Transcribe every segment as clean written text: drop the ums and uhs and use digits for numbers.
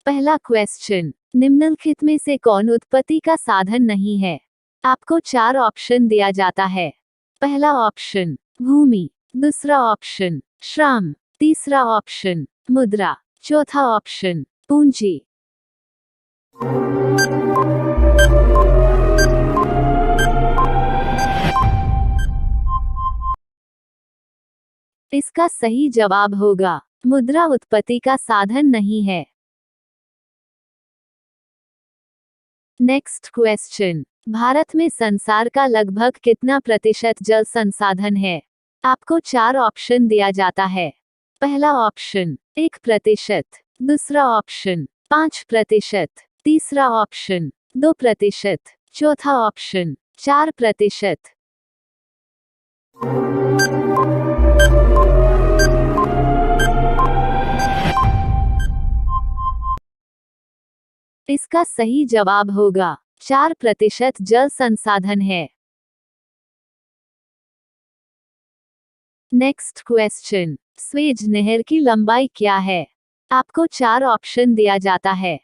पहला क्वेश्चन, निम्नलिखित में से कौन उत्पत्ति का साधन नहीं है? आपको 4 ऑप्शन दिया जाता है। पहला ऑप्शन भूमि, दूसरा ऑप्शन श्रम, तीसरा ऑप्शन मुद्रा, चौथा ऑप्शन पूंजी। इसका सही जवाब होगा मुद्रा उत्पत्ति का साधन नहीं है। नेक्स्ट क्वेश्चन, भारत में संसार का लगभग कितना प्रतिशत जल संसाधन है? आपको 4 ऑप्शन दिया जाता है। पहला ऑप्शन 1%, दूसरा ऑप्शन 5%, तीसरा ऑप्शन 2%, चौथा ऑप्शन 4%। इसका सही जवाब होगा 4% जल संसाधन है। नेक्स्ट क्वेश्चन, स्वेज नहर की लंबाई क्या है? आपको 4 ऑप्शन दिया जाता है।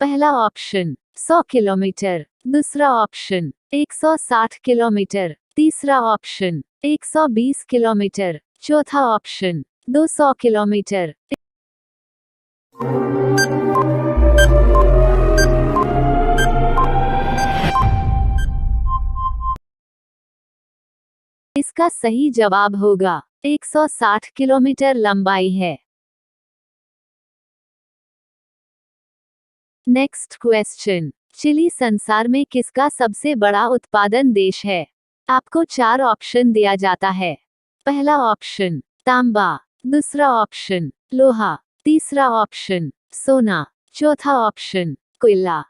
पहला ऑप्शन 100 किलोमीटर, दूसरा ऑप्शन 160 किलोमीटर, तीसरा ऑप्शन 120 किलोमीटर, चौथा ऑप्शन 200 किलोमीटर। इसका सही जवाब होगा 160 किलोमीटर लंबाई है। नेक्स्ट क्वेश्चन, चिली संसार में किसका सबसे बड़ा उत्पादन देश है? आपको 4 ऑप्शन दिया जाता है। पहला ऑप्शन तांबा, दूसरा ऑप्शन लोहा, तीसरा ऑप्शन सोना, चौथा ऑप्शन कोयला।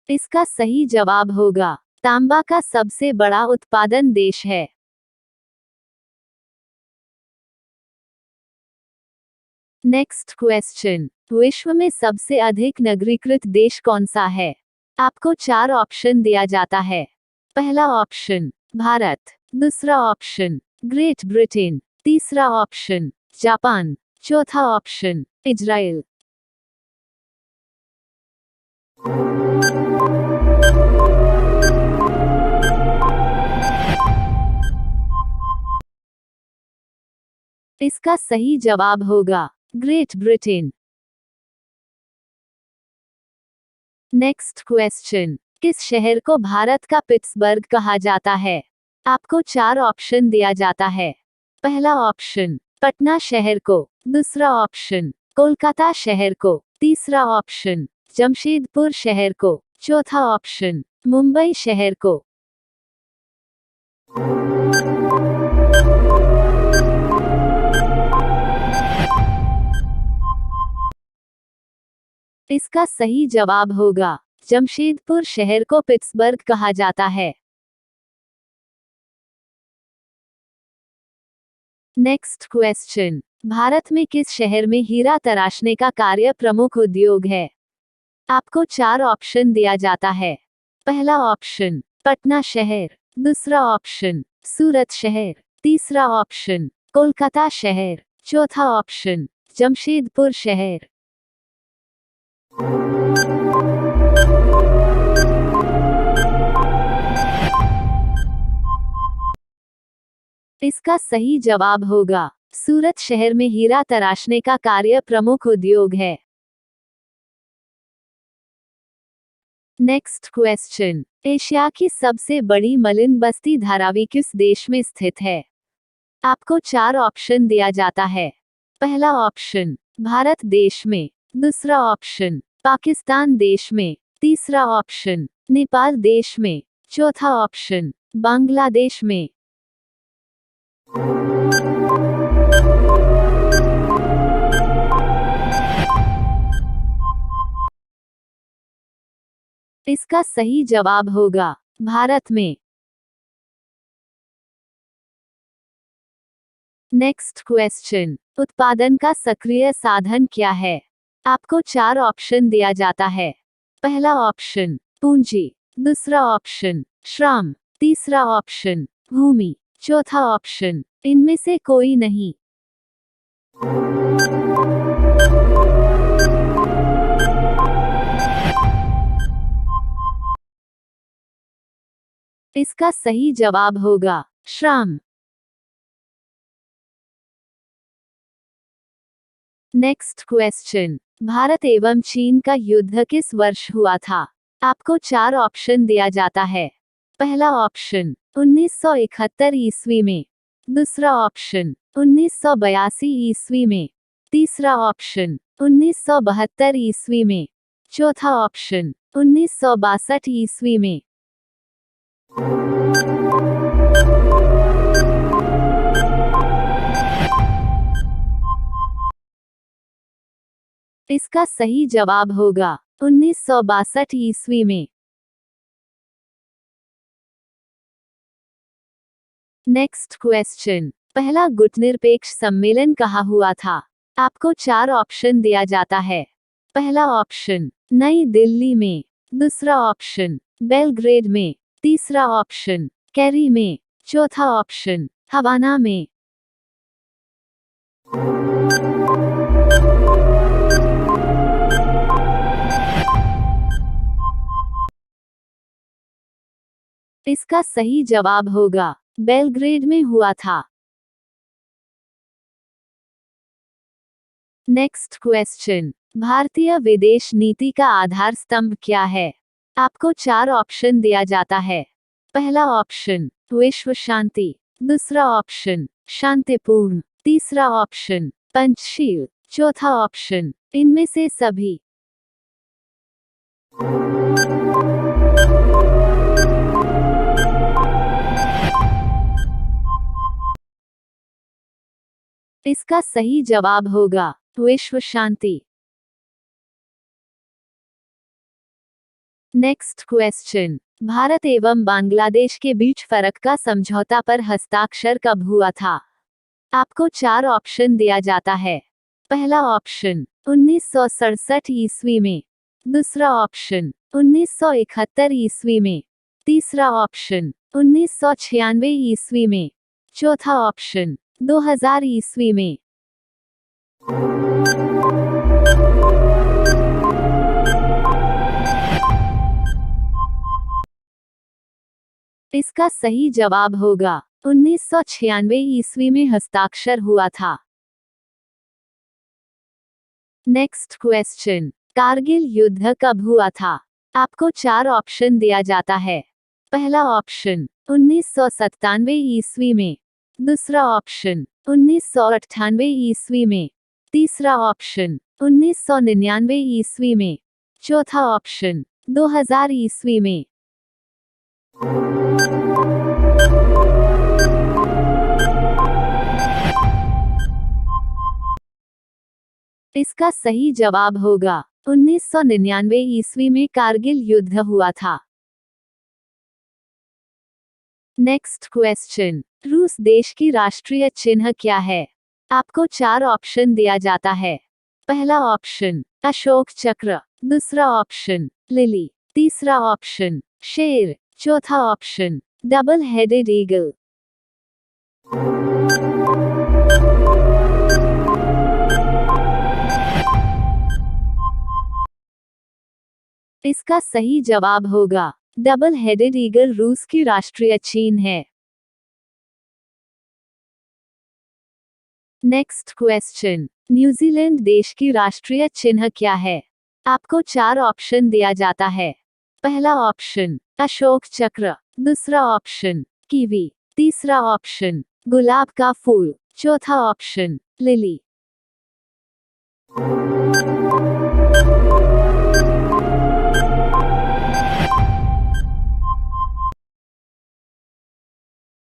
इसका सही जवाब होगा तांबा का सबसे बड़ा उत्पादन देश है। नेक्स्ट क्वेश्चन, विश्व में सबसे अधिक नगरीकृत देश कौन सा है? आपको 4 ऑप्शन दिया जाता है। पहला ऑप्शन भारत, दूसरा ऑप्शन ग्रेट ब्रिटेन, तीसरा ऑप्शन जापान, चौथा ऑप्शन इजराइल। इसका सही जवाब होगा ग्रेट ब्रिटेन। नेक्स्ट क्वेश्चन, किस शहर को भारत का पिट्सबर्ग कहा जाता है? आपको 4 ऑप्शन दिया जाता है। पहला ऑप्शन पटना शहर को, दूसरा ऑप्शन कोलकाता शहर को, तीसरा ऑप्शन जमशेदपुर शहर को, चौथा ऑप्शन मुंबई शहर को। इसका सही जवाब होगा जमशेदपुर शहर को पिट्सबर्ग कहा जाता है। नेक्स्ट क्वेश्चन, भारत में किस शहर में हीरा तराशने का कार्य प्रमुख उद्योग है? आपको 4 ऑप्शन दिया जाता है। पहला ऑप्शन पटना शहर, दूसरा ऑप्शन सूरत शहर, तीसरा ऑप्शन कोलकाता शहर, चौथा ऑप्शन जमशेदपुर शहर। इसका सही जवाब होगा सूरत शहर में हीरा तराशने का कार्य प्रमुख उद्योग है। नेक्स्ट क्वेश्चन, एशिया की सबसे बड़ी मलिन बस्ती धारावी किस देश में स्थित है? आपको 4 ऑप्शन दिया जाता है। पहला ऑप्शन भारत देश में, दूसरा ऑप्शन पाकिस्तान देश में, तीसरा ऑप्शन नेपाल देश में, चौथा ऑप्शन बांग्लादेश में। इसका सही जवाब होगा भारत में। नेक्स्ट क्वेश्चन, उत्पादन का सक्रिय साधन क्या है? आपको 4 ऑप्शन दिया जाता है। पहला ऑप्शन पूंजी, दूसरा ऑप्शन श्रम, तीसरा ऑप्शन भूमि, चौथा ऑप्शन इनमें से कोई नहीं। इसका सही जवाब होगा श्राम। नेक्स्ट क्वेश्चन, भारत एवं चीन का युद्ध किस वर्ष हुआ था? आपको 4 ऑप्शन दिया जाता है। पहला ऑप्शन 1971 ईस्वी में, दूसरा ऑप्शन 1982 ईस्वी में, तीसरा ऑप्शन 1972 ईस्वी में, चौथा ऑप्शन 1962 ईस्वी में। इसका सही जवाब होगा 1962 ईस्वी में। नेक्स्ट क्वेश्चन, पहला गुटनिरपेक्ष सम्मेलन कहाँ हुआ था? आपको 4 ऑप्शन दिया जाता है। पहला ऑप्शन नई दिल्ली में, दूसरा ऑप्शन बेलग्रेड में, तीसरा ऑप्शन कैरी में, चौथा ऑप्शन हवाना में। इसका सही जवाब होगा बेलग्रेड में हुआ था। नेक्स्ट क्वेश्चन, भारतीय विदेश नीति का आधार स्तंभ क्या है? आपको 4 ऑप्शन दिया जाता है। पहला ऑप्शन विश्व शांति, दूसरा ऑप्शन शांतिपूर्ण, तीसरा ऑप्शन पंचशील, चौथा ऑप्शन इनमें से सभी। इसका सही जवाब होगा विश्व शांति। नेक्स्ट क्वेश्चन, भारत एवं बांग्लादेश के बीच फरक का समझौता पर हस्ताक्षर कब हुआ था? आपको 4 ऑप्शन दिया जाता है। पहला ऑप्शन 1967 ईस्वी में, दूसरा ऑप्शन 1971 ईस्वी में, तीसरा ऑप्शन 1996 ईस्वी में, चौथा ऑप्शन 2000 ईस्वी में। इसका सही जवाब होगा 1996 ईस्वी में हस्ताक्षर हुआ था। नेक्स्ट क्वेश्चन, कारगिल युद्ध कब हुआ था? आपको 4 ऑप्शन दिया जाता है। पहला ऑप्शन 1997 ईस्वी में, दूसरा ऑप्शन 1998 ईस्वी में, तीसरा ऑप्शन 1999 ईस्वी में, चौथा ऑप्शन 2000 ईस्वी में। इसका सही जवाब होगा 1999 ईस्वी में कारगिल युद्ध हुआ था। नेक्स्ट क्वेश्चन, रूस देश की राष्ट्रीय चिन्ह क्या है? आपको 4 ऑप्शन दिया जाता है। पहला ऑप्शन अशोक चक्र, दूसरा ऑप्शन लिली, तीसरा ऑप्शन शेर, चौथा ऑप्शन डबल हेडेड ईगल। इसका सही जवाब होगा डबल हेडेड ईगल रूस की राष्ट्रीय चिन्ह है। नेक्स्ट क्वेश्चन, न्यूजीलैंड देश की राष्ट्रीय चिन्ह क्या है? आपको 4 ऑप्शन दिया जाता है। पहला ऑप्शन अशोक चक्र, दूसरा ऑप्शन कीवी, तीसरा ऑप्शन गुलाब का फूल, चौथा ऑप्शन लिली।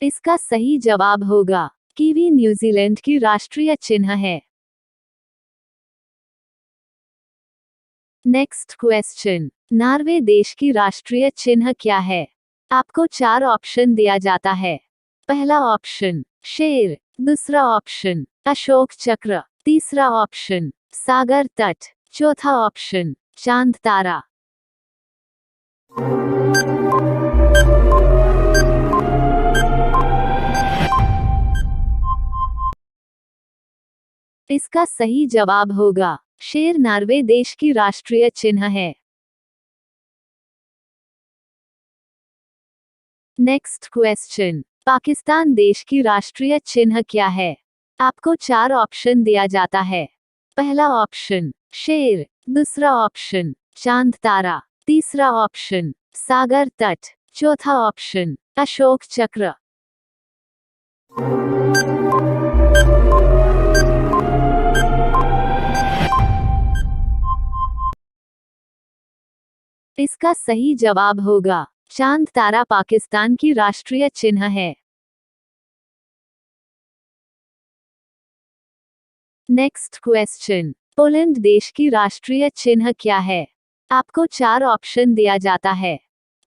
इसका सही जवाब होगा कीवी न्यूजीलैंड की राष्ट्रीय चिन्ह है। नेक्स्ट क्वेश्चन, नॉर्वे देश की राष्ट्रीय चिन्ह क्या है? आपको 4 ऑप्शन दिया जाता है। पहला ऑप्शन शेर, दूसरा ऑप्शन अशोक चक्र, तीसरा ऑप्शन सागर तट, चौथा ऑप्शन चांद तारा। इसका सही जवाब होगा शेर। नॉर्वे देश की राष्ट्रीय चिन्ह है। नेक्स्ट क्वेश्चन, पाकिस्तान देश की राष्ट्रीय चिन्ह क्या है? आपको 4 ऑप्शन दिया जाता है। पहला ऑप्शन शेर, दूसरा ऑप्शन चांद तारा, तीसरा ऑप्शन सागर तट, चौथा ऑप्शन अशोक चक्र। इसका सही जवाब होगा चांद तारा पाकिस्तान की राष्ट्रीय चिन्ह है। नेक्स्ट क्वेश्चन, पोलैंड देश की राष्ट्रीय चिन्ह क्या है? आपको 4 ऑप्शन दिया जाता है।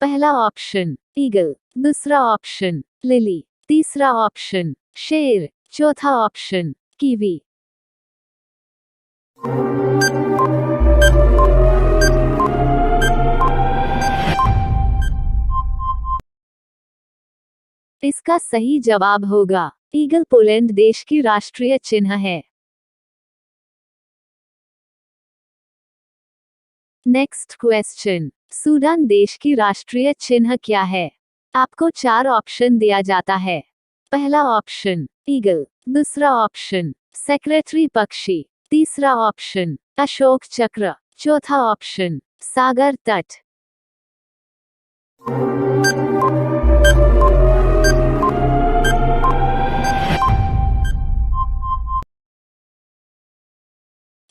पहला ऑप्शन ईगल, दूसरा ऑप्शन लिली, तीसरा ऑप्शन शेर, चौथा ऑप्शन कीवी। इसका सही जवाब होगा ईगल। पोलैंड देश की राष्ट्रीय चिन्ह है। नेक्स्ट क्वेश्चन, सूडान देश की राष्ट्रीय चिन्ह क्या है? आपको 4 ऑप्शन दिया जाता है। पहला ऑप्शन ईगल, दूसरा ऑप्शन सेक्रेटरी पक्षी, तीसरा ऑप्शन अशोक चक्र, चौथा ऑप्शन सागर तट।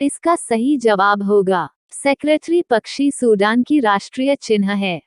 इसका सही जवाब होगा सेक्रेटरी पक्षी सूडान की राष्ट्रीय चिन्ह है।